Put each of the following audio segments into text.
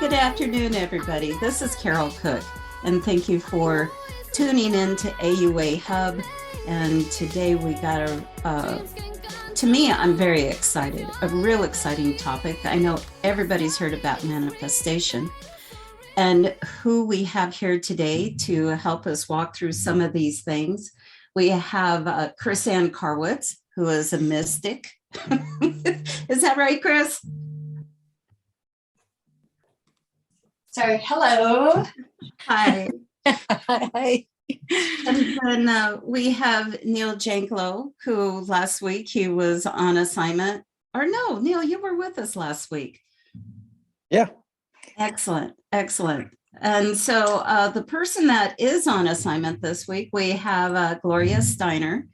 Good afternoon, everybody. This is Carol Cook, and thank you for tuning in to AUA Hub. And today we got to me, I'm very excited, a real exciting topic. I know everybody's heard about manifestation. And who we have here today to help us walk through some of these things, we have Chrisanne Carwitz, who is a mystic. Is that right, Chris? Sorry, hello. Hi. Hi. And then we have Neil Janklow, who last week he was on assignment. Or no, Neil, you were with us last week. Yeah. Excellent, excellent. And so the person that is on assignment this week, we have Gloria Steiner.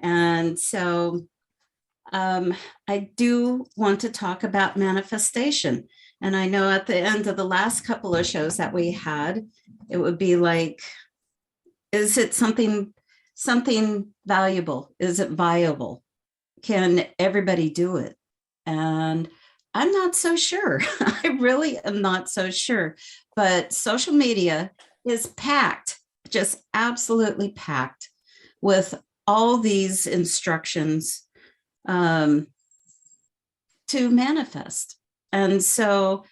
And so I do want to talk about manifestation. And I know at the end of the last couple of shows that we had, it would be like, is it something valuable? Is it viable? Can everybody do it? And I'm not so sure. I really am not so sure. But social media is packed, just absolutely packed with all these instructions to manifest. And so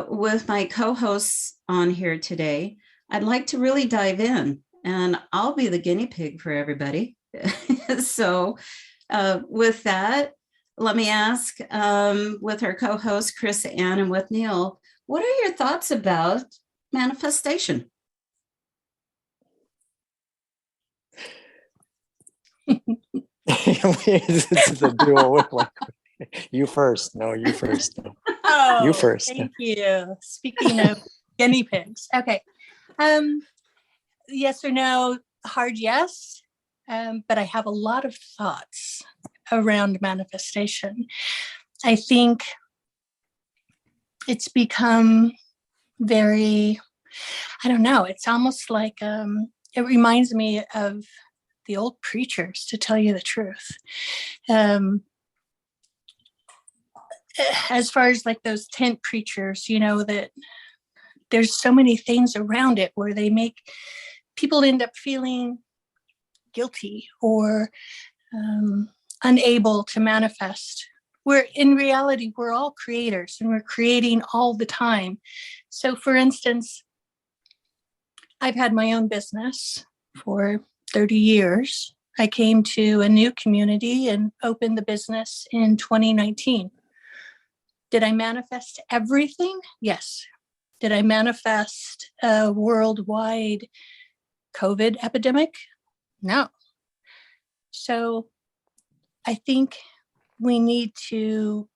with my co-hosts on here today, I'd like to really dive in, and I'll be the guinea pig for everybody. So with that, let me ask with our co-host, Chrisanne, and with Neil, what are your thoughts about manifestation? It's a duo. You first. No, you first. No. Oh, you first. Thank you. Speaking of guinea pigs. Okay. Yes or no? Hard yes. But I have a lot of thoughts around manifestation. I think it's become very, I don't know, it's almost like it reminds me of the old preachers, to tell you the truth. As far as like those tent preachers, you know, that there's so many things around it where they make people end up feeling guilty or unable to manifest. Where in reality, we're all creators and we're creating all the time. So for instance, I've had my own business for 30 years. I came to a new community and opened the business in 2019. Did I manifest everything? Yes. Did I manifest a worldwide COVID epidemic? No. So I think we need to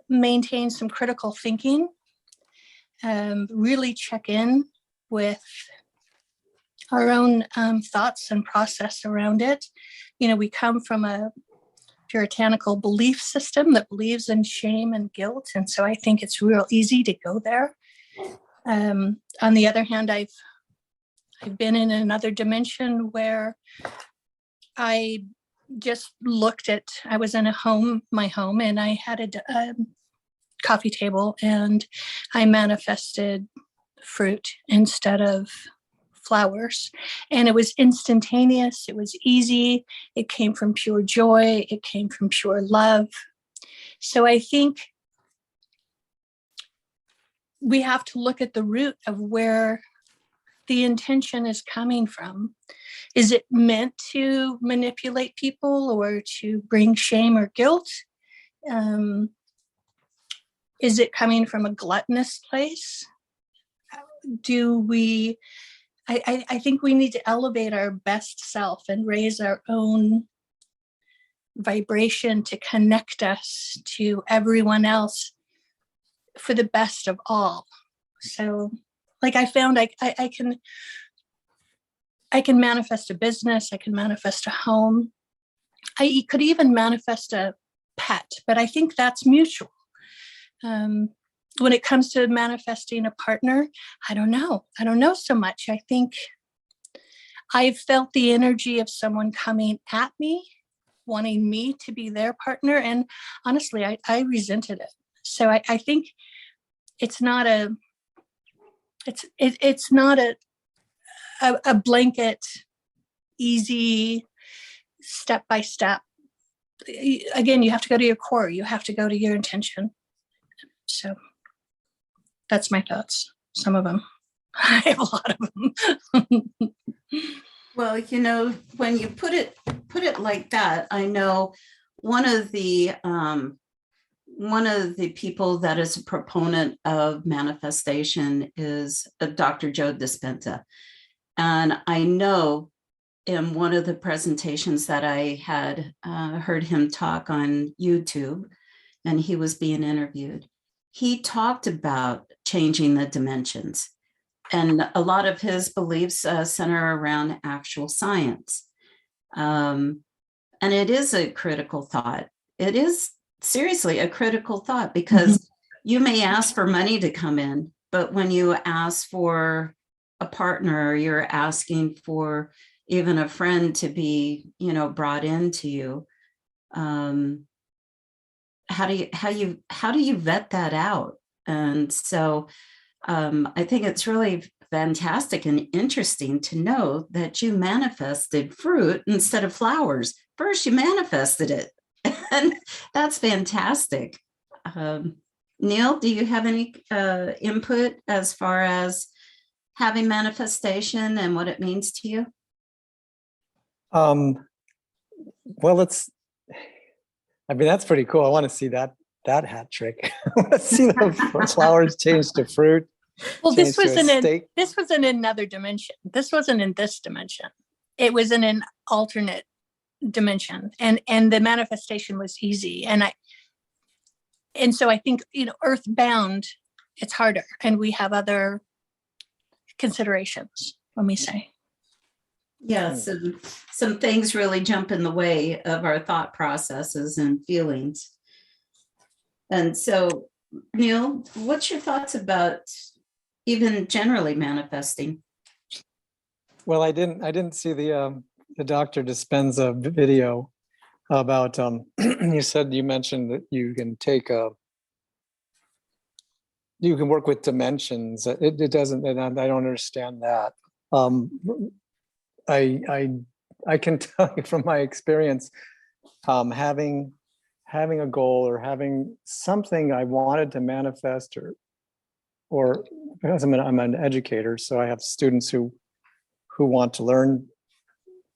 maintain some critical thinking, really check in with our own thoughts and process around it. You know, we come from a puritanical belief system that believes in shame and guilt. And so I think it's real easy to go there. On the other hand, I've been in another dimension where I just looked at, I was in my home, and I had a coffee table, and I manifested fruit instead of flowers. And it was instantaneous. It was easy. It came from pure joy. It came from pure love. So I think we have to look at the root of where the intention is coming from. Is it meant to manipulate people or to bring shame or guilt? Is it coming from a gluttonous place? I think we need to elevate our best self and raise our own vibration to connect us to everyone else for the best of all. So like I found I can manifest a business, I can manifest a home. I could even manifest a pet, but I think that's mutual. When it comes to manifesting a partner, I don't know so much. I think I've felt the energy of someone coming at me, wanting me to be their partner. And honestly, I resented it. So I think it's not a it's not a blanket, easy, step by step. Again, you have to go to your core. You have to go to your intention. So that's my thoughts. Some of them. I have a lot of them. Well, when you put it like that, I know one of the people that is a proponent of manifestation is Dr. Joe Dispenza. And I know in one of the presentations that I had heard him talk on YouTube, and he was being interviewed, he talked about changing the dimensions. And a lot of his beliefs center around actual science. And it is a critical thought. It is seriously a critical thought, because you may ask for money to come in, but when you ask for a partner, or you're asking for even a friend to be, brought into you, how do you vet that out? And so I think it's really fantastic and interesting to know that you manifested fruit instead of flowers. First, you manifested it. And that's fantastic. Neil, do you have any input as far as having manifestation and what it means to you? Well, that's pretty cool. I want to see that hat trick. Let's see the flowers change to fruit. Well, this was in in another dimension. This wasn't in this dimension. It was in an alternate dimension, and the manifestation was easy. And so I think, earthbound, it's harder, and we have other considerations when we say. Yeah, some things really jump in the way of our thought processes and feelings. And so, Neil, what's your thoughts about even generally manifesting? Well, I didn't see the Dr. Dispenza video about you mentioned that you can you can work with dimensions. It doesn't, and I don't understand that. I can tell you from my experience, having a goal or having something I wanted to manifest, or because I'm an educator, so I have students who want to learn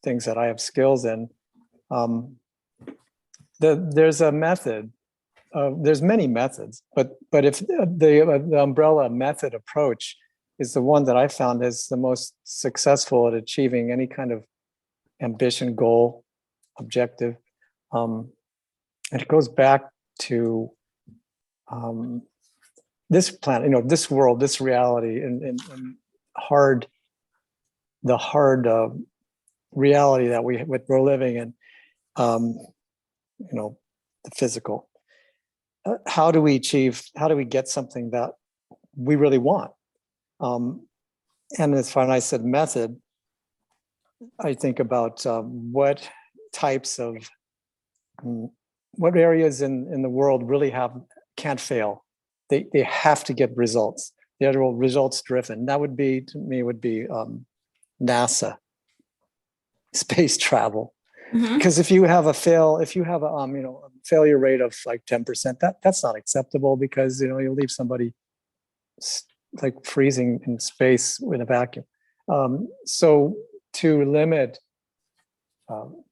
things that I have skills in. There's a method. There's many methods, but if the umbrella method approach is the one that I found is the most successful at achieving any kind of ambition, goal, objective. And it goes back to this planet, this world, this reality, and the hard reality that we're living in, the physical. How do we get something that we really want? And as far as I said method, I think about what areas in the world really can't fail. They have to get results. They're results driven. That would be, to me, NASA, space travel. Because if you have a failure rate of like 10%, that's not acceptable, because you'll leave somebody like freezing in space in a vacuum. So to limit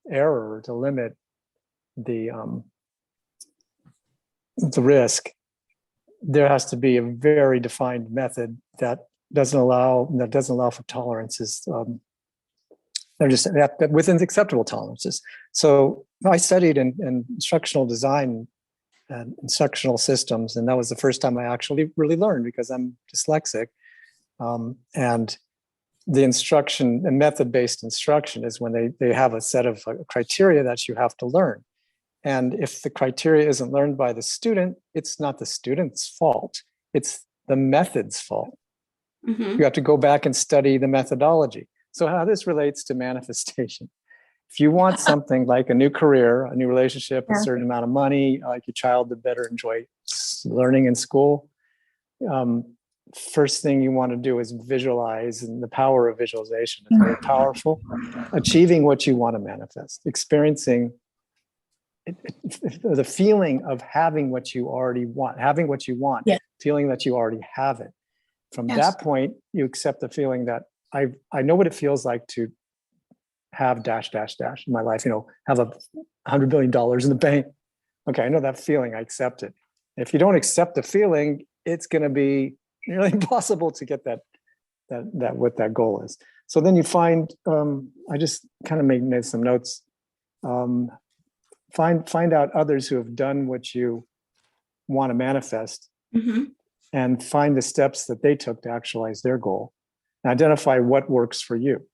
error, to limit the risk, there has to be a very defined method that doesn't allow for tolerances. They're just within acceptable tolerances. So I studied in instructional design and instructional systems, and that was the first time I actually really learned, because I'm dyslexic. And the instruction and method-based instruction is when they have a set of criteria that you have to learn. And if the criteria isn't learned by the student, it's not the student's fault. It's the method's fault. You have to go back and study the methodology. So how this relates to manifestation. If you want something like a new career, a new relationship, a certain amount of money, like your child to better enjoy learning in school, first thing you want to do is visualize, and the power of visualization is very powerful. Achieving what you want to manifest, experiencing the feeling of having what you already want, having what you want, Yeah. feeling that you already have it. From Yes. that point, you accept the feeling that I know what it feels like to have dash, dash, dash in my life, have $100 billion in the bank. Okay, I know that feeling, I accept it. If you don't accept the feeling, it's going to be nearly impossible to get that what that goal is. So then you find, I just kind of made some notes. Find out others who have done what you want to manifest, Mm-hmm. and find the steps that they took to actualize their goal, and identify what works for you.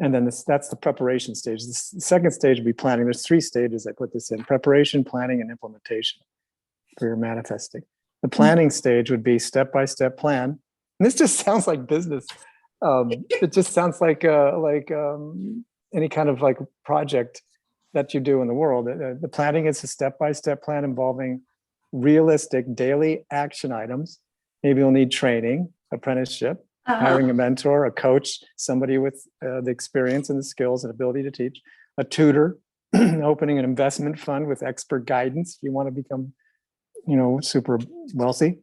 And then that's the preparation stage. The second stage would be planning. There's 3 stages I put this in: preparation, planning, and implementation for your manifesting. The planning stage would be step-by-step plan. And this just sounds like business. It just sounds like any kind of like project that you do in the world. The planning is a step-by-step plan involving realistic daily action items. Maybe you'll need training, apprenticeship, hiring a mentor, a coach, somebody with the experience and the skills and ability to teach, a tutor, opening an investment fund with expert guidance if you want to become, super wealthy,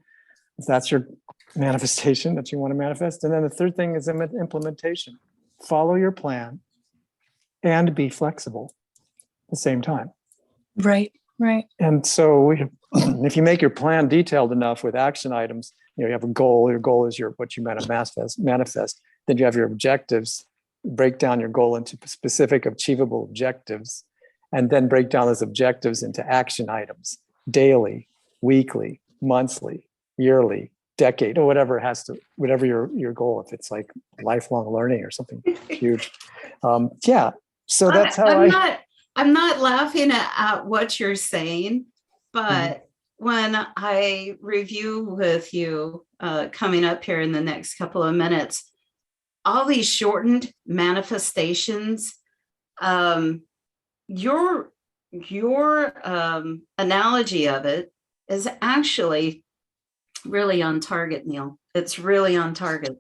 if that's your manifestation that you want to manifest. And then the third thing is implementation. Follow your plan and be flexible at the same time. Right. And so if you make your plan detailed enough with action items, you have a goal. Your goal is what you manifest. Then you have your objectives. Break down your goal into specific achievable objectives, and then break down those objectives into action items: daily, weekly, monthly, yearly, decade, or whatever whatever your goal. If it's like lifelong learning or something huge, So that's how I'm not laughing at what you're saying, but when I review with you coming up here in the next couple of minutes, all these shortened manifestations, your analogy of it is actually really on target, Neil. It's really on target.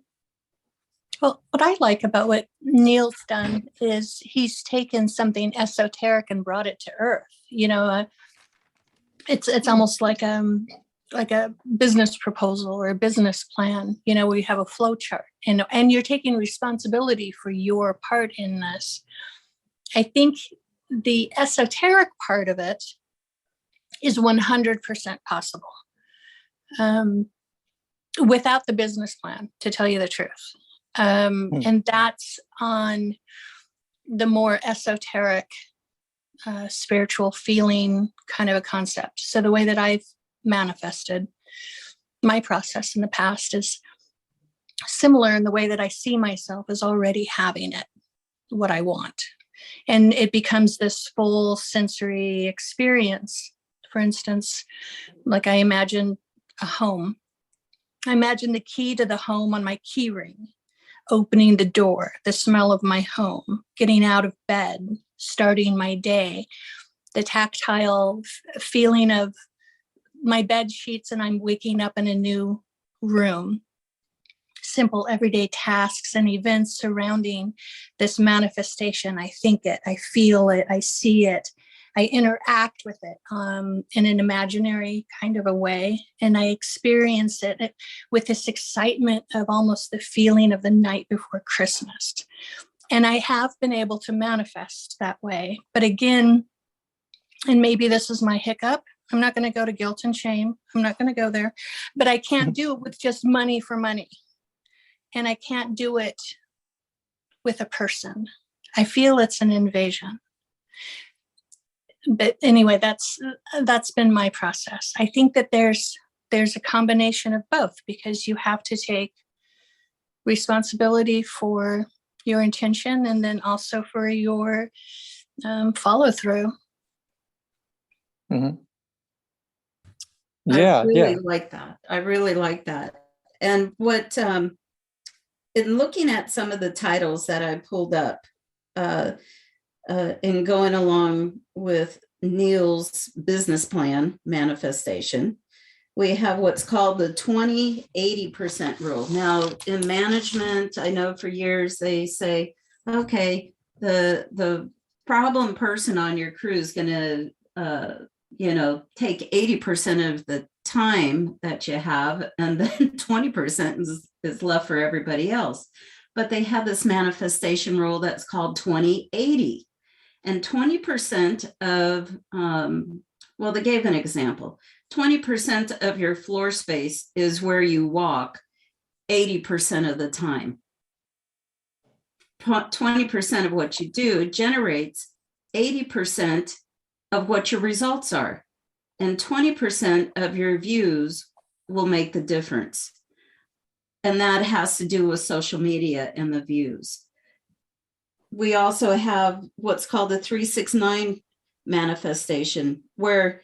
Well, what I like about what Neil's done is he's taken something esoteric and brought it to earth. It's almost like a business proposal or a business plan. We have a flow chart, and you're taking responsibility for your part in this. I think the esoteric part of it is 100% possible without the business plan, to tell you the truth. And that's on the more esoteric, spiritual feeling kind of a concept. So the way that I've manifested my process in the past is similar in the way that I see myself as already having it, what I want. And it becomes this full sensory experience. For instance, like I imagine a home. I imagine the key to the home on my key ring, opening the door, the smell of my home, getting out of bed, starting my day, the tactile feeling of my bed sheets, and I'm waking up in a new room. Simple everyday tasks and events surrounding this manifestation. I think it, I feel it, I see it, I interact with it in an imaginary kind of a way, and I experience it with this excitement of almost the feeling of the night before Christmas. And I have been able to manifest that way. But again, and maybe this is my hiccup, I'm not going to go to guilt and shame. I'm not going to go there, but I can't do it with just money for money. And I can't do it with a person. I feel it's an invasion. But anyway, that's been my process. I think that there's a combination of both, because you have to take responsibility for your intention and then also for your follow through. Mm-hmm. I really like that. I really like that. And what in looking at some of the titles that I pulled up in going along with Neil's business plan manifestation, We have what's called the 20-80% rule. Now, in management, I know for years they say, okay, the problem person on your crew is going to, take 80% of the time that you have, and then 20% is left for everybody else. But they have this manifestation rule that's called 20-80. And 20% of, they gave an example. 20% of your floor space is where you walk 80% of the time. 20% of what you do generates 80% of what your results are. And 20% of your views will make the difference. And that has to do with social media and the views. We also have what's called the 369 manifestation, where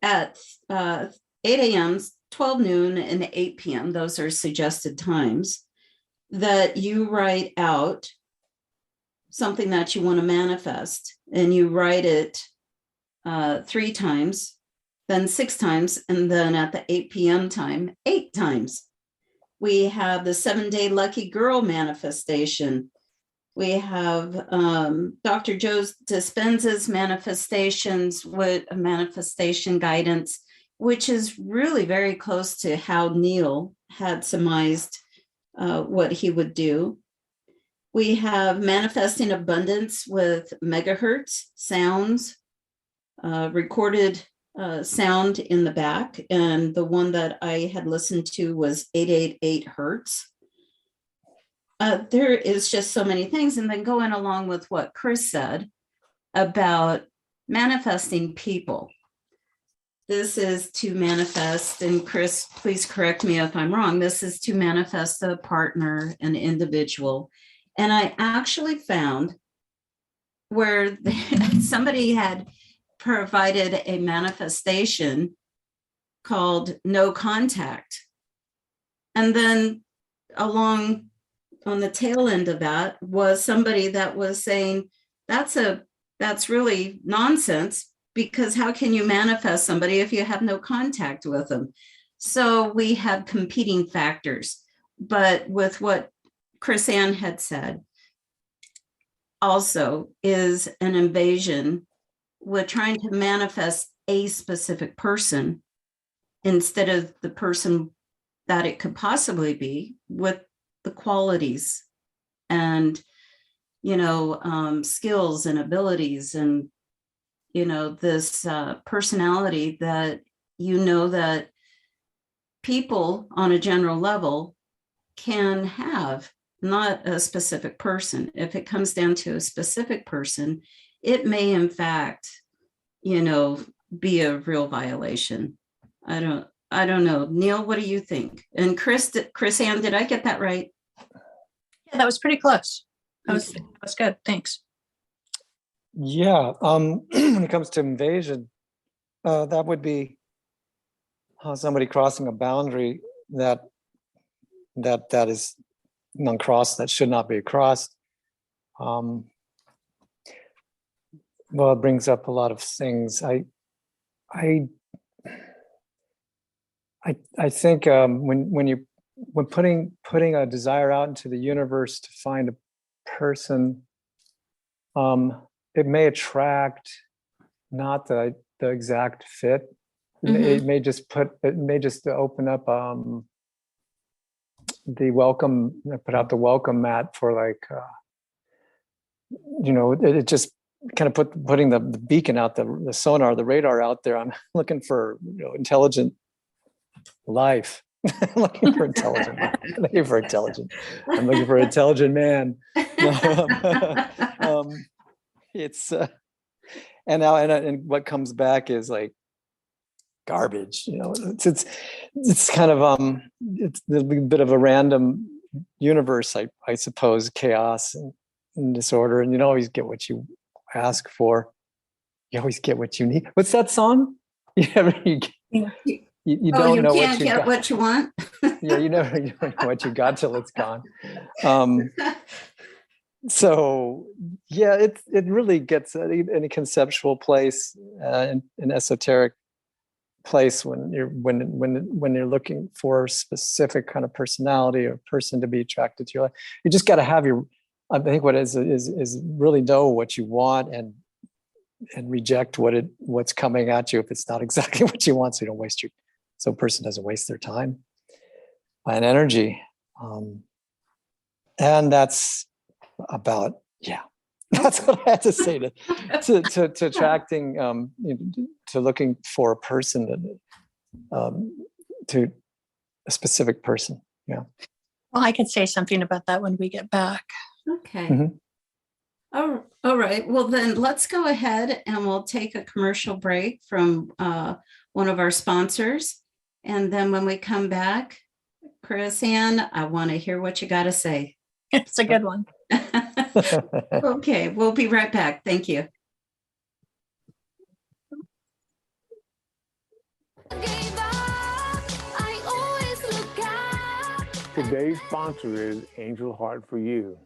at 8 a.m., 12 noon, and 8 p.m., those are suggested times, that you write out something that you want to manifest, and you write it 3 times, then 6 times, and then at the 8 p.m. time, 8 times. We have the 7-day lucky girl manifestation. We have Dr. Joe Dispenza's manifestations with a manifestation guidance, which is really very close to how Neil had surmised what he would do. We have manifesting abundance with megahertz sounds, recorded sound in the back. And the one that I had listened to was 888 hertz. There is just so many things. And then going along with what Chris said about manifesting people. This is to manifest, and Chris, please correct me if I'm wrong, this is to manifest a partner, an individual. And I actually found where somebody had provided a manifestation called no contact. And then along on the tail end of that was somebody that was saying, that's really nonsense, because how can you manifest somebody if you have no contact with them? So we had competing factors. But with what Chrisanne had said, also is an invasion with trying to manifest a specific person instead of the person that it could possibly be, with the qualities and, skills and abilities and, this personality that, that people on a general level can have, not a specific person. If it comes down to a specific person, it may in fact, be a real violation. I don't know. Neil, what do you think? And Chrisanne, did I get that right? Yeah, that was pretty close. That was good. Thanks. Yeah. When it comes to invasion, that would be somebody crossing a boundary that is uncrossed, that should not be crossed. Well, it brings up a lot of things. I think when putting a desire out into the universe to find a person, it may attract not the exact fit. It may just open up the welcome, put out the welcome mat for it just kind of putting the beacon out, the sonar, the radar out there. I'm looking for intelligent life. I'm looking for intelligent. I'm looking for an intelligent man. It's and what comes back is like garbage. It's kind of it's a bit of a random universe, I suppose, chaos and disorder, and you always get what you ask for. You always get what you need. What's that song? You don't know what you got. What you want. Yeah, you don't know what you got till it's gone. So yeah, it really gets in a conceptual place, an esoteric place when you're looking for a specific kind of personality or person to be attracted to your life. You just got to have I think what is really know what you want and reject what's coming at you if it's not exactly what you want, so you don't waste so a person doesn't waste their time and energy. And that's about, that's what I had to say to attracting, to looking for a person, to a specific person. Yeah. Well, I could say something about that when we get back. Okay. Mm-hmm. Oh, all right. Well, then let's go ahead and we'll take a commercial break from one of our sponsors. And then when we come back, Chrisanne, I want to hear what you got to say. It's a good one. Okay, we'll be right back. Thank you. Today's sponsor is Angel Heart for You.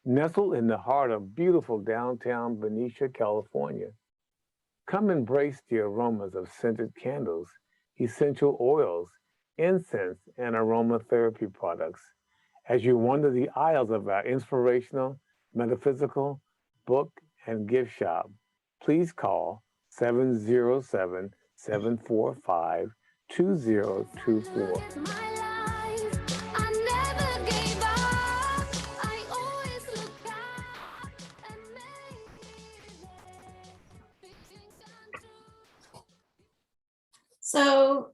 Nestled in the heart of beautiful downtown Benicia, California. Come embrace the aromas of scented candles, essential oils, incense, and aromatherapy products as you wander the aisles of our inspirational, metaphysical, book, and gift shop. Please call 707-745-2024. So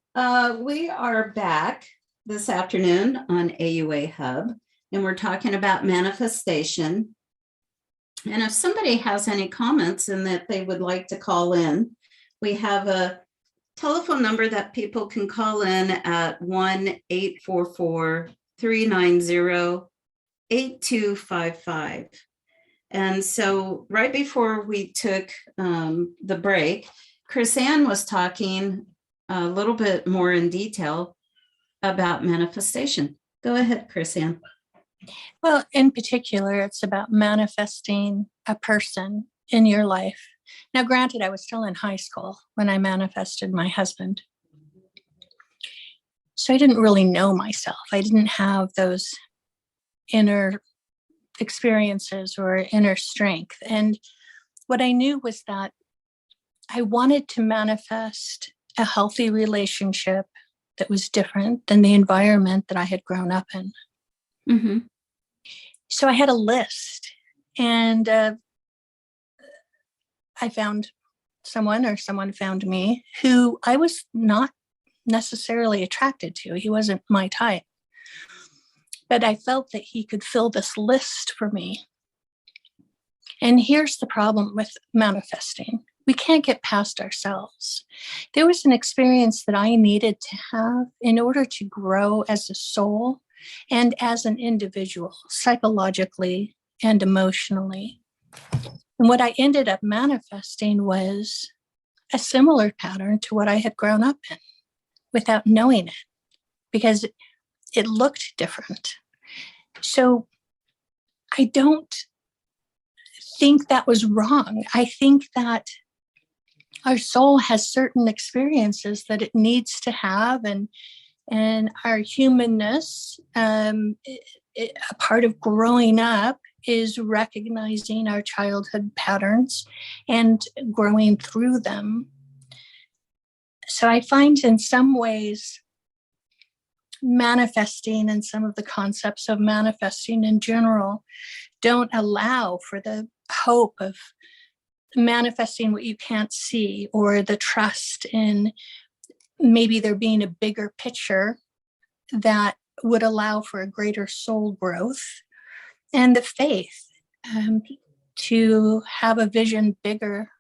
we are back this afternoon on AUA Hub, and we're talking about manifestation. And if somebody has any comments and that they would like to call in, we have a telephone number that people can call in at 1-844-390-8255. And so right before we took the break, Chrisanne was talking a little bit more in detail about manifestation. Go ahead, Chrisanne. Well, in particular, it's about manifesting a person in your life. Now, granted, I was still in high school when I manifested my husband. So I didn't really know myself. I didn't have those inner experiences or inner strength. And what I knew was that I wanted to manifest a healthy relationship that was different than the environment that I had grown up in. Mm-hmm. So I had a list, and I found someone, or someone found me, who I was not necessarily attracted to. He wasn't my type. But I felt that he could fill this list for me. And here's the problem with manifesting. We can't get past ourselves. There was an experience that I needed to have in order to grow as a soul and as an individual, psychologically and emotionally. And what I ended up manifesting was a similar pattern to what I had grown up in without knowing it, because it looked different. So I don't think that was wrong. I think that our soul has certain experiences that it needs to have, and our humanness, a part of growing up is recognizing our childhood patterns and growing through them. So I find in some ways manifesting, and some of the concepts of manifesting in general don't allow for the hope of manifesting what you can't see, or the trust in maybe there being a bigger picture that would allow for a greater soul growth, and the faith to have a vision bigger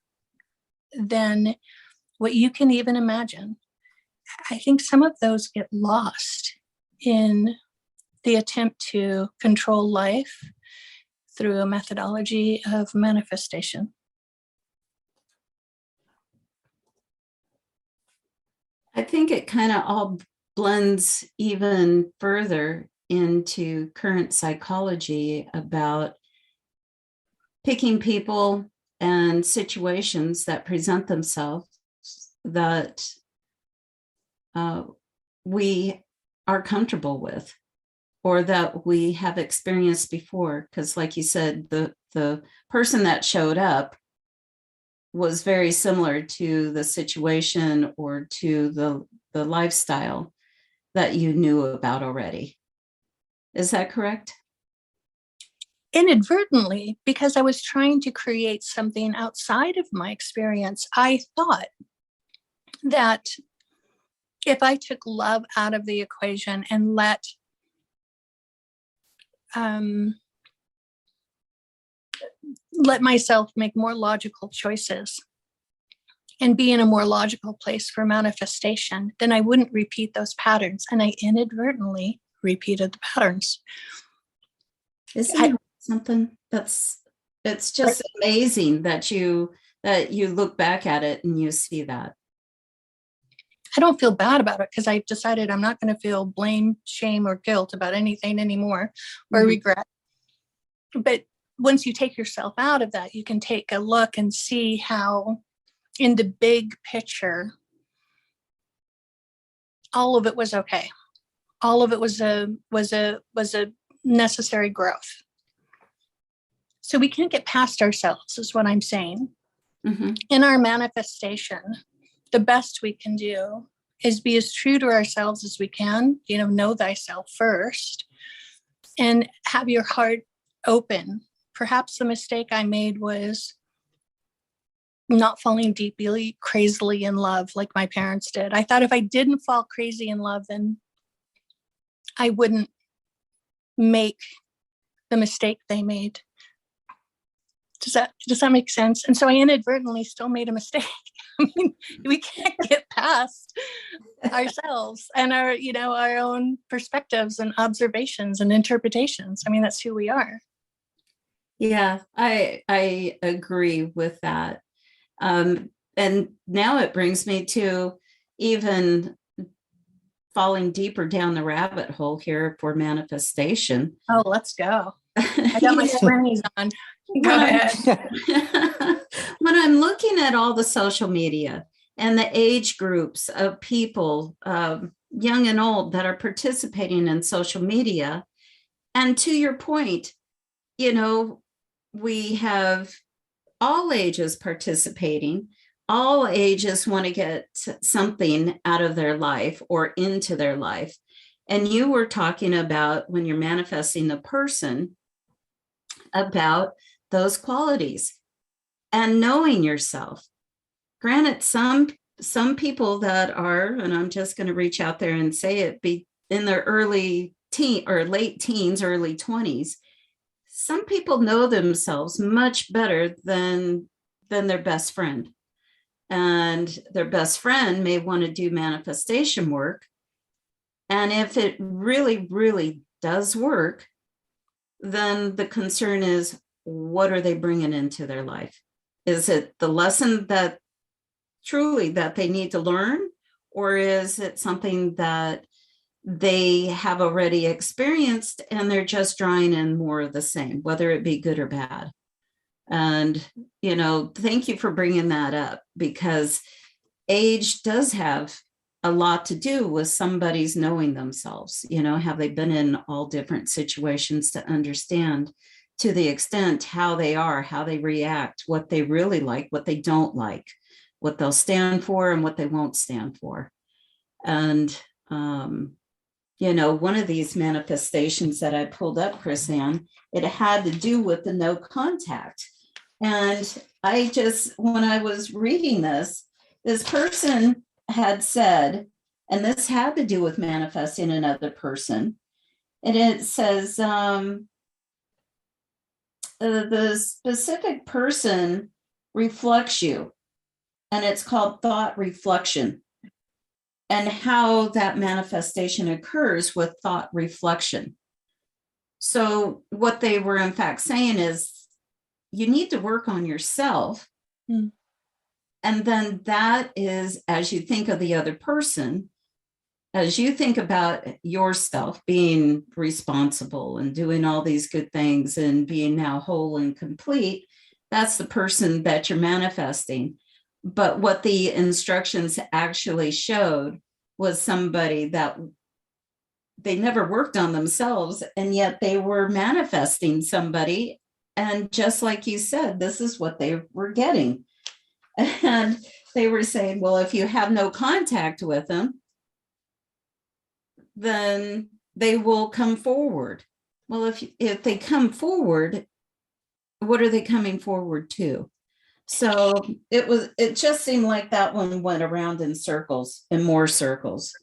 than what you can even imagine. I think some of those get lost in the attempt to control life through a methodology of manifestation. I think it kind of all blends even further into current psychology about picking people and situations that present themselves that we are comfortable with, or that we have experienced before. Because like you said, the person that showed up was very similar to the situation or to the lifestyle that you knew about already. Is that correct? Inadvertently, because I was trying to create something outside of my experience. I thought that if I took love out of the equation and let myself make more logical choices and be in a more logical place for manifestation, then I wouldn't repeat those patterns. And I inadvertently repeated the patterns. Isn't it something it's just amazing that you look back at it and you see that. I don't feel bad about it because I decided I'm not going to feel blame, shame, or guilt about anything anymore, or regret. But once you take yourself out of that, you can take a look and see how in the big picture, all of it was okay. All of it was a necessary growth. So we can't get past ourselves, is what I'm saying. Mm-hmm. In our manifestation, the best we can do is be as true to ourselves as we can, know thyself first, and have your heart open. Perhaps the mistake I made was not falling deeply, crazily in love like my parents did. I thought if I didn't fall crazy in love, then I wouldn't make the mistake they made. Does that make sense? And so I inadvertently still made a mistake. I mean, we can't get past ourselves and our own perspectives and observations and interpretations. I mean, that's who we are. Yeah, I agree with that. And now it brings me to even falling deeper down the rabbit hole here for manifestation. Oh, let's go. I got my sweaties on. Go ahead. When I'm looking at all the social media and the age groups of people, young and old, that are participating in social media, and to your point, we have all ages participating. All ages want to get something out of their life or into their life. And you were talking about, when you're manifesting the person, about those qualities and knowing yourself. Granted, some people that are, and I'm just going to reach out there and say it, be in their early teen or late teens, early 20s. Some people know themselves much better than their best friend. And their best friend may want to do manifestation work. And if it really, really does work, then the concern is, what are they bringing into their life? Is it the lesson that truly that they need to learn? Or is it something that they have already experienced and they're just drawing in more of the same, whether it be good or bad? And, thank you for bringing that up, because age does have a lot to do with somebody's knowing themselves. Have they been in all different situations to understand, to the extent, how they are, how they react, what they really like, what they don't like, what they'll stand for and what they won't stand for. And, one of these manifestations that I pulled up, Chrisanne, it had to do with the no contact. And when I was reading this person had said, and this had to do with manifesting another person, and it says, the specific person reflects you, and it's called thought reflection, and how that manifestation occurs with thought reflection. So what they were in fact saying is, you need to work on yourself. And then that is, as you think of the other person, as you think about yourself being responsible and doing all these good things and being now whole and complete, that's the person that you're manifesting. But what the instructions actually showed was somebody that they never worked on themselves, and yet they were manifesting somebody. And just like you said, this is what they were getting. And they were saying, well, if you have no contact with them, then they will come forward. Well, if they come forward, what are they coming forward to? So it just seemed like that one went around in circles and more circles.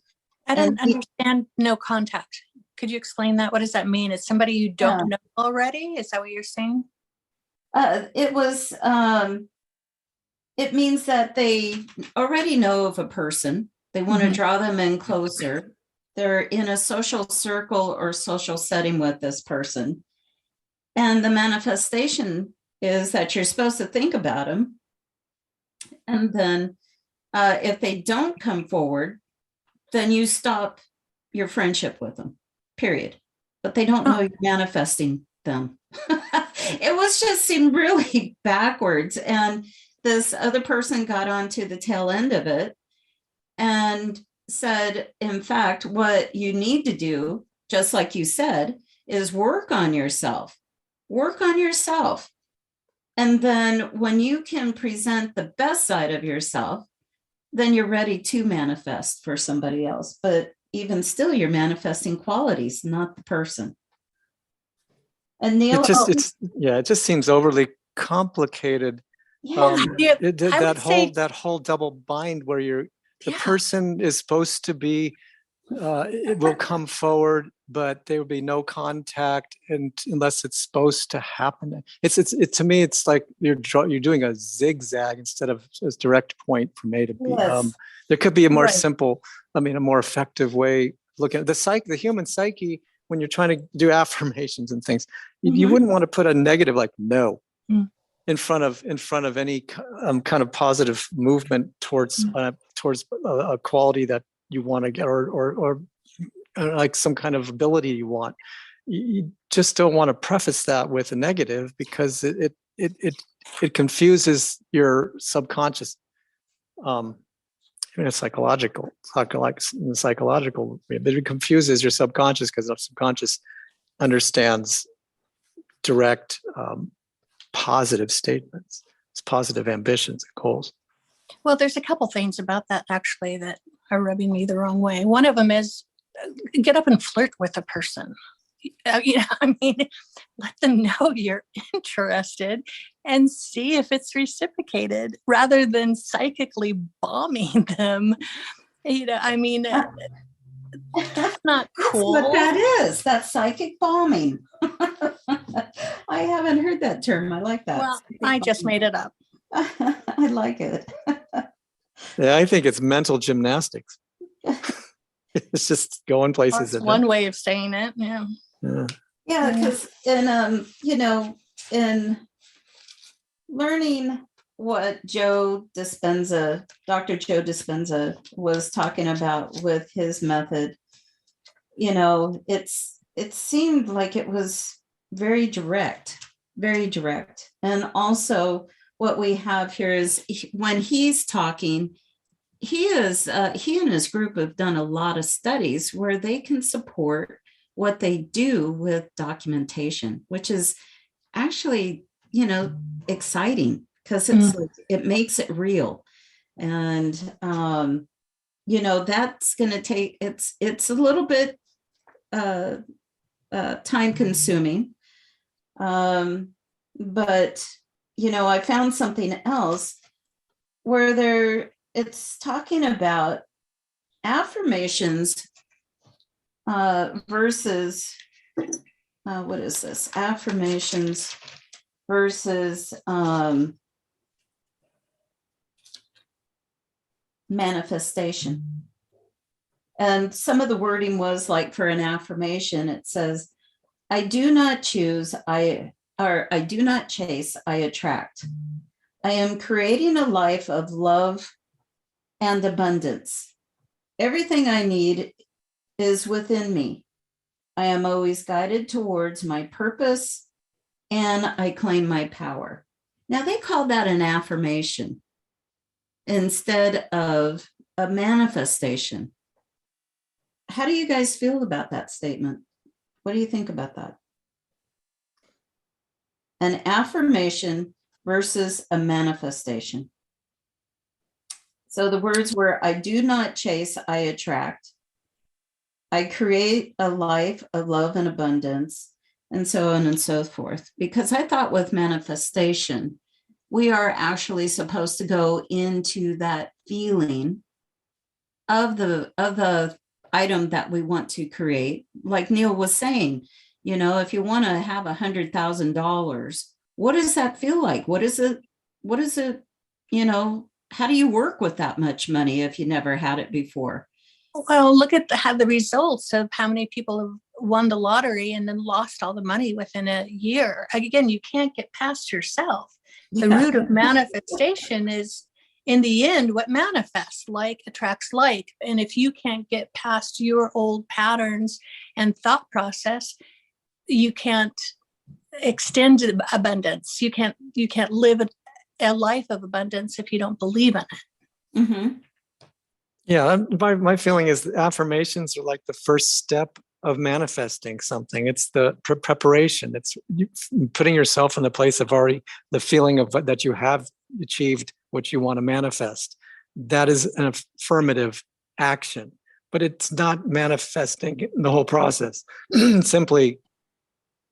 I don't understand no contact. Could you explain that? What does that mean? It's somebody you don't know already? Is that what you're saying? It means that they already know of a person. They want to draw them in closer. They're in a social circle or social setting with this person. And the manifestation is that you're supposed to think about them. And then if they don't come forward, then you stop your friendship with them, period. But they don't know you're manifesting them. It was just seemed really backwards. And this other person got onto the tail end of it and said, in fact, what you need to do, just like you said, is work on yourself. Work on yourself. And then when you can present the best side of yourself, then you're ready to manifest for somebody else. But even still, you're manifesting qualities, not the person. And Neil, it just seems overly complicated. That whole double bind where the person is supposed to be, it will come forward, but there will be no contact unless it's supposed to happen. To me, it's like you're doing a zigzag instead of a direct point from A to B. Yes. There could be a more simple, a more effective way looking at the human psyche. When you're trying to do affirmations and things, you wouldn't want to put a negative like no in front of any kind of positive movement towards a quality that you want to get, or like some kind of ability you want. You just don't want to preface that with a negative, because it confuses your subconscious. In a psychological, it confuses your subconscious, because the subconscious understands direct, positive statements, it's positive ambitions and goals. Well, there's a couple things about that actually that are rubbing me the wrong way. One of them is get up and flirt with a person. Let them know you're interested and see if it's reciprocated, rather than psychically bombing them. That's not cool. That's what that is. That's psychic bombing. I haven't heard that term. I like that. Well, I just made it up. I like it. Yeah, I think it's mental gymnastics. It's just going places. That's one way of saying it. Yeah. Yeah, because in learning what Dr. Joe Dispenza was talking about with his method, it seemed like it was very direct. And also what we have here is when he's talking, he and his group have done a lot of studies where they can support what they do with documentation, which is actually, exciting, because it makes it real. And, that's going to take, it's a little bit time consuming. But, I found something else where it's talking about affirmations versus what is this? Affirmations versus manifestation. And some of the wording was like, for an affirmation, it says, I do not choose, I do not chase, I attract. I am creating a life of love and abundance. Everything I need is within me. I am always guided towards my purpose, and I claim my power. Now, they call that an affirmation instead of a manifestation. how do you guys feel about that statement? What do you think about that? An affirmation versus a manifestation. So the words were, I do not chase, I attract. I create a life of love and abundance, and so on and so forth. Because I thought with manifestation, we are actually supposed to go into that feeling of the item that we want to create. Like Neil was saying, you know, if you want to have $100,000, what does that feel like? What is it? You know, how do you work with that much money if you never had it before? Well, look at the results of how many people have won the lottery and then lost all the money within a year. Again, you can't get past yourself. The root of manifestation is, in the end, what manifests. Like attracts like. And if you can't get past your old patterns and thought process, you can't extend abundance. You can't live a life of abundance if you don't believe in it. Mm-hmm. Yeah, my feeling is that affirmations are like the first step of manifesting something. It's the preparation. It's putting yourself in the place of already the feeling of that you have achieved what you want to manifest. That is an affirmative action, but it's not manifesting the whole process. Simply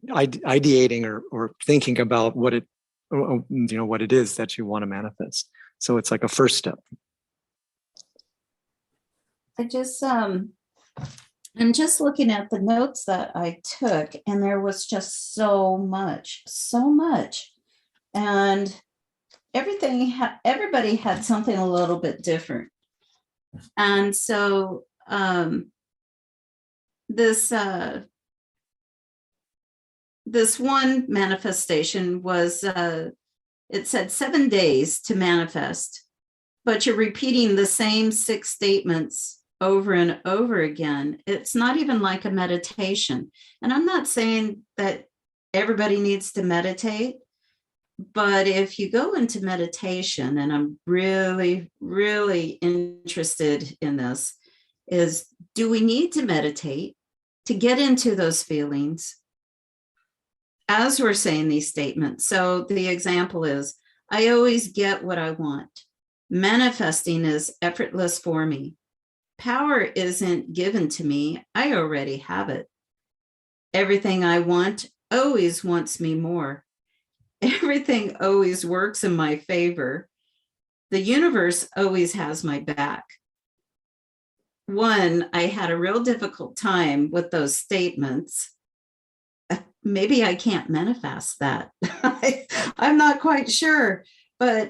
ideating or thinking about what it, what it is that you want to manifest. So it's like a first step. I just I'm just looking at the notes that I took, and there was just so much, and everybody had something a little bit different. And so this one manifestation was it said 7 days to manifest, but you're repeating the same 6 statements over and over again. It's not even like a meditation. And I'm not saying that everybody needs to meditate, but if you go into meditation, and I'm really, really interested in this, is do we need to meditate to get into those feelings as we're saying these statements? So the example is, I always get what I want. Manifesting is effortless for me. Power isn't given to me. I already have it. Everything I want always wants me more. Everything always works in my favor. The universe always has my back. I had a real difficult time with those statements. Maybe I can't manifest that. I'm not quite sure, but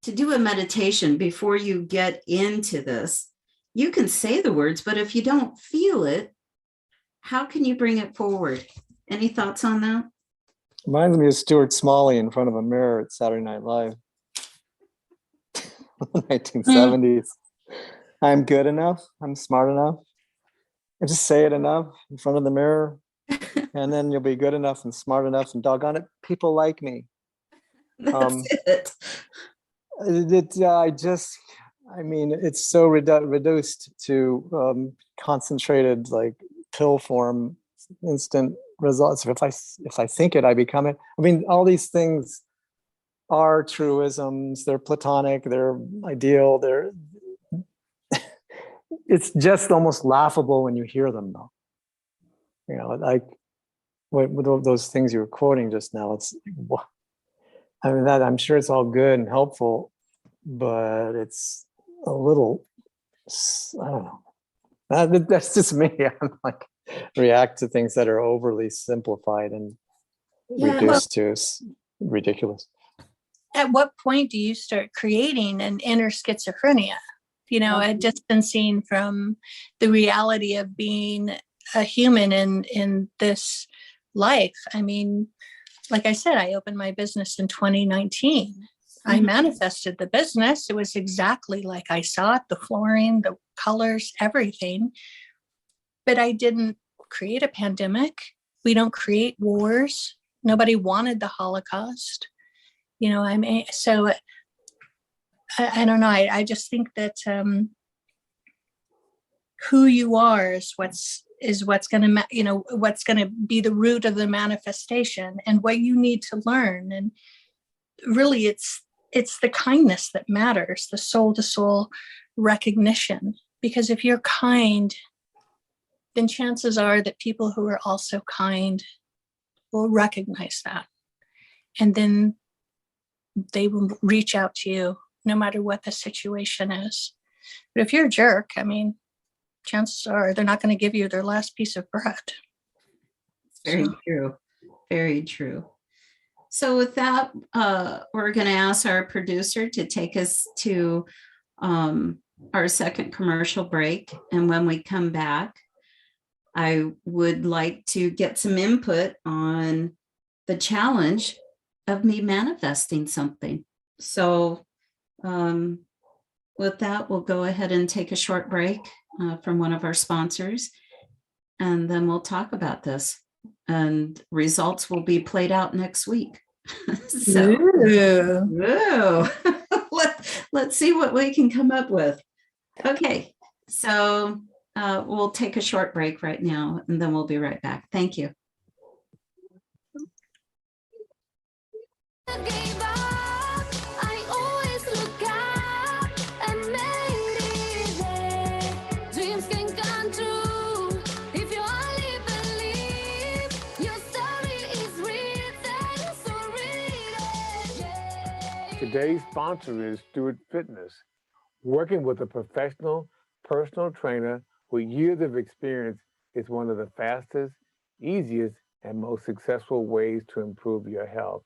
to do a meditation before you get into this, you can say the words, but if you don't feel it, how can you bring it forward? Any thoughts on that? Reminds me of Stuart Smalley in front of a mirror at Saturday Night Live. 1970s. I'm good enough. I'm smart enough. And just say it enough in front of the mirror, and then you'll be good enough and smart enough, and doggone it, people like me. That's it. It's so reduced to concentrated, like pill form, instant results. If I think it, I become it. I mean, all these things are truisms. They're platonic. They're ideal. It's just almost laughable when you hear them, though. Like with those things you were quoting just now. It's, I mean, that I'm sure it's all good and helpful, but it's a little, I don't know. That's just me. I'm like, react to things that are overly simplified and reduced to ridiculous. At what point do you start creating an inner schizophrenia? I'd just been seen from the reality of being a human in this life. I mean, like I said, I opened my business in 2019. Mm-hmm. I manifested the business. It was exactly like I saw it, the flooring, the colors, everything. But I didn't create a pandemic. We don't create wars. Nobody wanted the Holocaust. So I don't know. I just think that who you are is what's going to, what's going to be the root of the manifestation and what you need to learn. And really it's the kindness that matters, the soul to soul recognition. Because if you're kind, then chances are that people who are also kind will recognize that. And then they will reach out to you no matter what the situation is. But if you're a jerk, I mean, chances are they're not going to give you their last piece of bread. Very true. Very true. So with that, we're going to ask our producer to take us to our second commercial break. And when we come back, I would like to get some input on the challenge of me manifesting something. So with that, we'll go ahead and take a short break from one of our sponsors, and then we'll talk about this. And results will be played out next week. So let's see what we can come up with. Okay, so we'll take a short break right now, and then we'll be right back. Thank you. Today's sponsor is Stewart Fitness. Working with a professional personal trainer with years of experience is one of the fastest, easiest, and most successful ways to improve your health,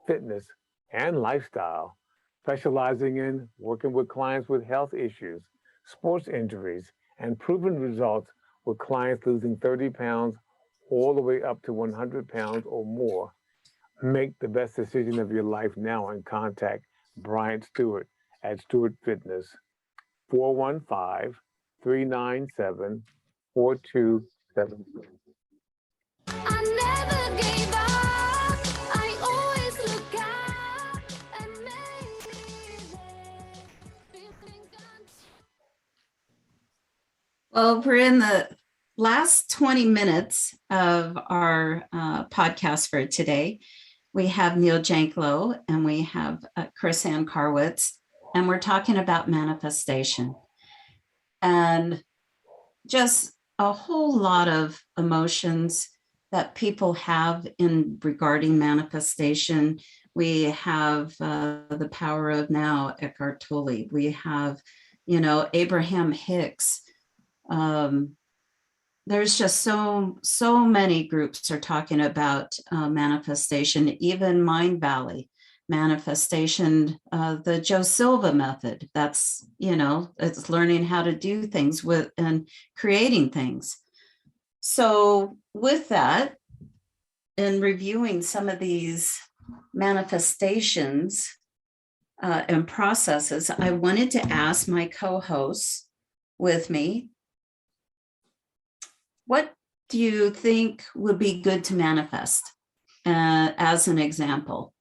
fitness, and lifestyle. Specializing in working with clients with health issues, sports injuries, and proven results with clients losing 30 pounds all the way up to 100 pounds or more. Make the best decision of your life now and contact Bryant Stewart at Stewart Fitness, 415-397-4273. Well, we're in the last 20 minutes of our podcast for today. We have Neil Janklow and we have Chrisanne Carwitz, and we're talking about manifestation and just a whole lot of emotions that people have in regarding manifestation. We have the power of now, Eckhart Tolle. We have, Abraham Hicks. There's just so many groups are talking about manifestation, even Mind Valley manifestation, the Joe Silva method. That's, it's learning how to do things with and creating things. So with that, in reviewing some of these manifestations and processes, I wanted to ask my co-hosts with me, what do you think would be good to manifest as an example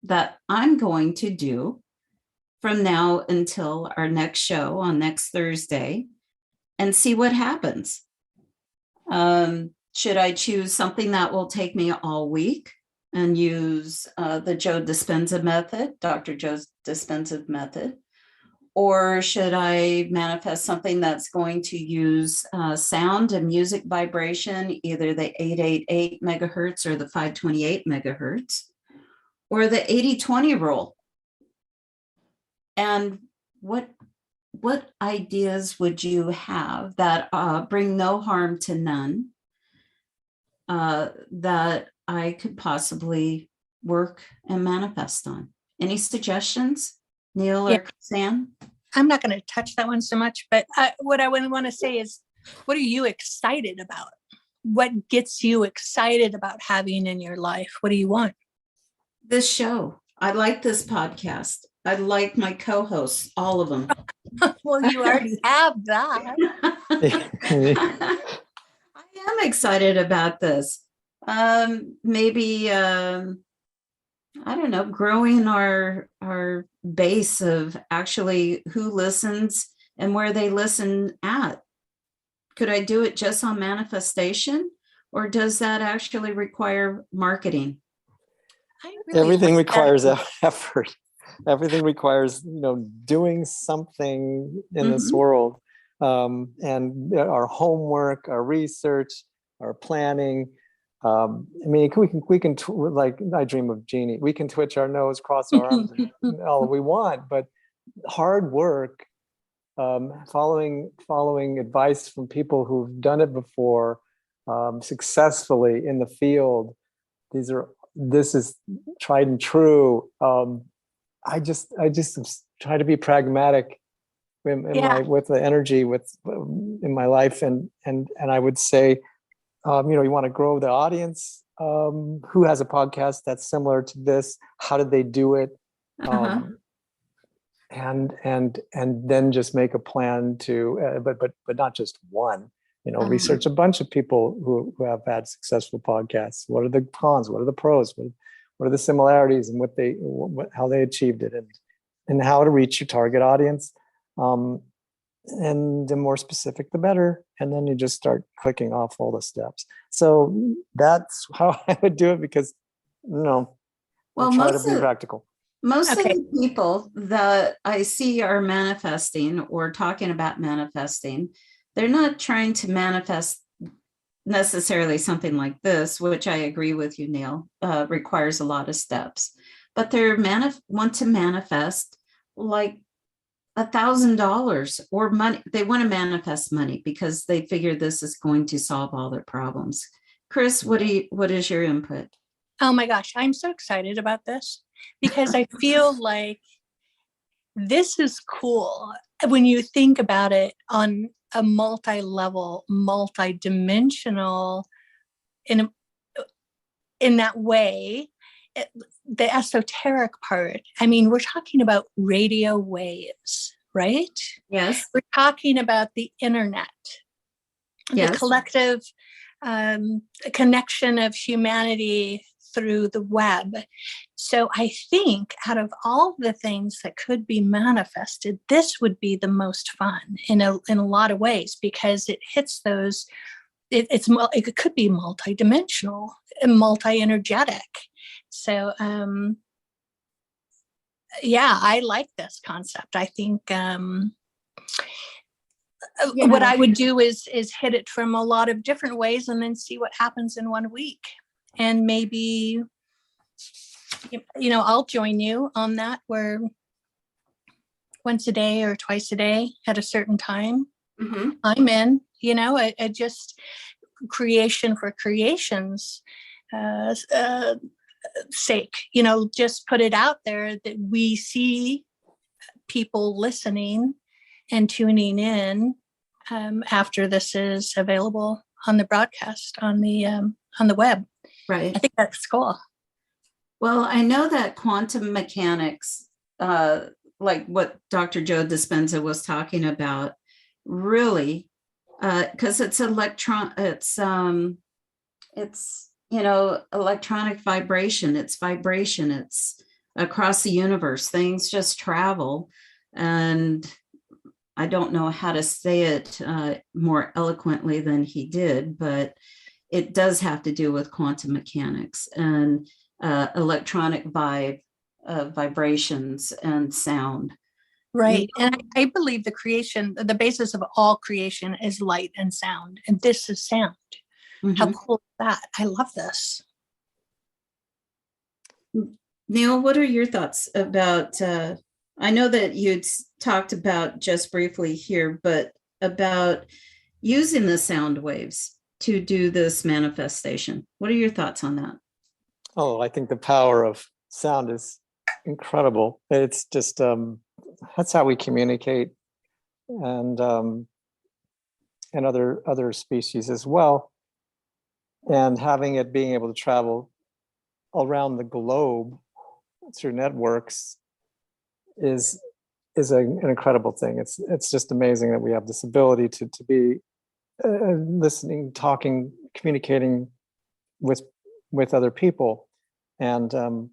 that I'm going to do from now until our next show on next Thursday and see what happens? Should I choose something that will take me all week and use the Joe Dispenza method, Dr. Joe Dispenza method? Or should I manifest something that's going to use sound and music vibration, either the 888 megahertz or the 528 megahertz, or the 80-20 rule? And what ideas would you have that bring no harm to none, that I could possibly work and manifest on? Any suggestions, Neil or Sam? I'm not going to touch that one so much, but what I want to say is, what are you excited about? What gets you excited about having in your life? What do you want? This show. I like this podcast. I like my co-hosts, all of them. Well, you already have that. I am excited about this. Maybe I don't know, growing our base of actually who listens and where they listen at. Could I do it just on manifestation, or does that actually require marketing? I really Everything like that. requires effort. Everything requires, doing something in this Mhm. world. And our homework, our research, our planning. I mean, we can like, I dream of Jeannie. We can twitch our nose, cross our arms, and all we want, but hard work, following advice from people who've done it before, successfully in the field. This is tried and true. I just try to be pragmatic Yeah. with the energy in my life, and I would say, you want to grow the audience. Who has a podcast that's similar to this? How did they do it? Uh-huh. And then just make a plan to, but not just one. Uh-huh. Research a bunch of people who have had successful podcasts. What are the cons? What are the pros? What are the similarities, and how they achieved it, and how to reach your target audience. And the more specific, the better. And then you just start clicking off all the steps. So that's how I would do it, because, I Well, try to be practical. most of Okay. the people that I see are manifesting or talking about manifesting, they're not trying to manifest necessarily something like this, which I agree with you, Neil, requires a lot of steps. But they're want to manifest like $1,000 or money. They want to manifest money because they figure this is going to solve all their problems. Chris, what is your input? Oh my gosh, I'm so excited about this because I feel like this is cool when you think about it on a multi-level, multi-dimensional, in that way. The esoteric part, I mean, we're talking about radio waves, right? Yes. We're talking about the internet, the Yes. collective connection of humanity through the web. So I think out of all the things that could be manifested, this would be the most fun in a lot of ways, because it hits those. It could be multidimensional and multi-energetic. So yeah, I like this concept. I think what I would do is hit it from a lot of different ways and then see what happens in 1 week. And maybe, I'll join you on that, where once a day or twice a day at a certain time, Mm-hmm. I'm in, I just creation for creation's sake, just put it out there that we see people listening and tuning in after this is available on the broadcast on the web. Right. I think that's cool. Well, I know that quantum mechanics, like what Dr. Joe Dispenza was talking about, really, because it's electronic vibration. It's vibration. It's across the universe. Things just travel, and I don't know how to say it more eloquently than he did, but it does have to do with quantum mechanics and electronic vibrations and sound. Right. And I believe the basis of all creation is light and sound. And this is sound. Mm-hmm. How cool is that? I love this. Neil, what are your thoughts about, I know that you'd talked about just briefly here, but about using the sound waves to do this manifestation. What are your thoughts on that? Oh, I think the power of sound is incredible. It's just, that's how we communicate, and other species as well. And having it being able to travel around the globe through networks is an incredible thing. It's just amazing that we have this ability to be listening, talking, communicating with other people. And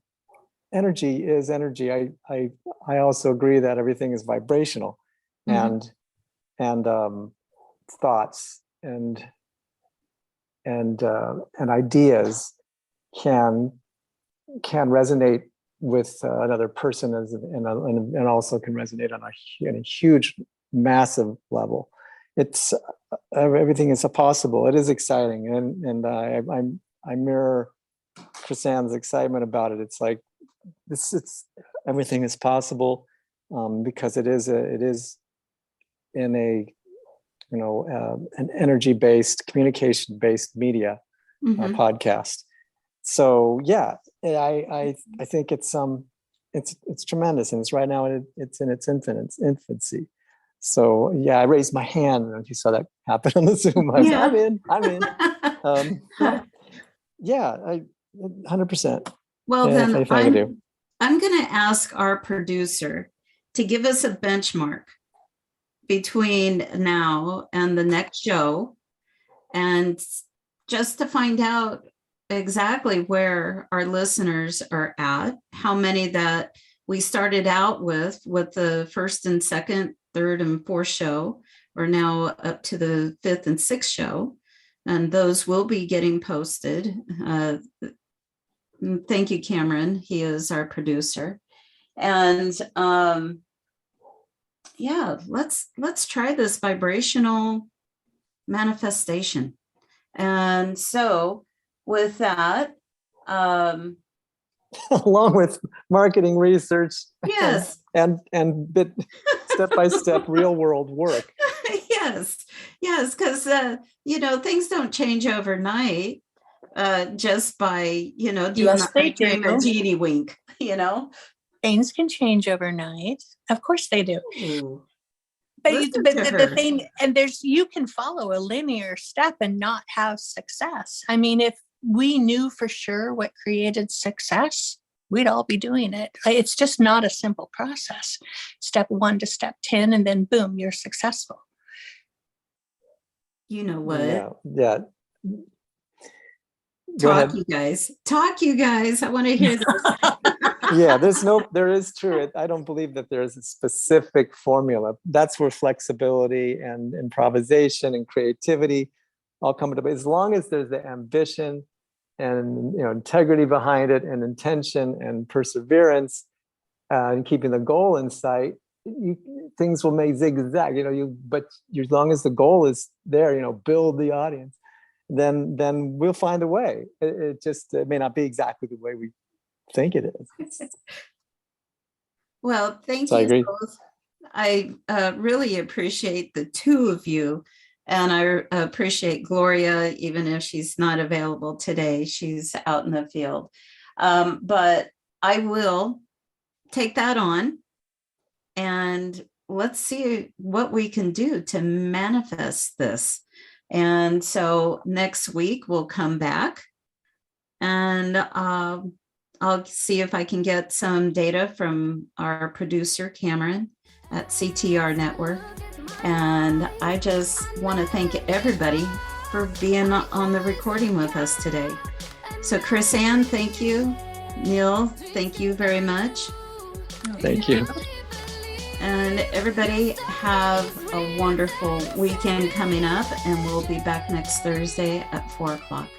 energy is energy. I also agree that everything is vibrational, Mhm. and thoughts and ideas can resonate with another person and also can resonate on a huge, massive level. It's everything is possible. It is exciting, and I mirror Chrisanne's excitement about it. It's like it's everything is possible, because it is in a an energy-based, communication-based media Mhm. podcast. So yeah, I think it's tremendous, and it's right now it's in its infancy. So yeah, I raised my hand, and you saw that happen on the Zoom. I was, Yeah. I'm in. Yeah, 100%. Well, Yeah, then anything I can do. I'm going to ask our producer to give us a benchmark between now and the next show, and just to find out exactly where our listeners are at, how many that we started out with the first and second, third and fourth show, or now up to the fifth and sixth show. And those will be getting posted. Thank you, Cameron. He is our producer. And yeah, let's try this vibrational manifestation. And so with that, along with marketing research, yes, and step-by-step real world work. yes, because things don't change overnight, just by doing Yes, the they I dream a do. genie wink. Things can change overnight. Of course they do. Ooh. But Listen to the her. thing, and you can follow a linear step and not have success. I mean, if we knew for sure what created success, we'd all be doing it. It's just not a simple process. Step 1 to step 10, and then boom, you're successful. You know what? Yeah. Go Talk, ahead. you guys. Talk, you guys. I want to hear this. Yeah, there is true. I don't believe that there's a specific formula. That's where flexibility and improvisation and creativity all come into play. As long as there's the ambition and integrity behind it, and intention and perseverance, and keeping the goal in sight, things will make zigzag. But as long as the goal is there, build the audience, then we'll find a way. It may not be exactly the way we think it is. Well, thank So I you agree. both. I really appreciate the two of you. And I appreciate Gloria, even if she's not available today. She's out in the field. But I will take that on, and let's see what we can do to manifest this. And so next week we'll come back, and I'll see if I can get some data from our producer, Cameron, at CTR Network. And I just want to thank everybody for being on the recording with us today. So Chrisanne, thank you. Neil, thank you very much. Thank you. And everybody have a wonderful weekend coming up, and we'll be back next Thursday at 4 o'clock.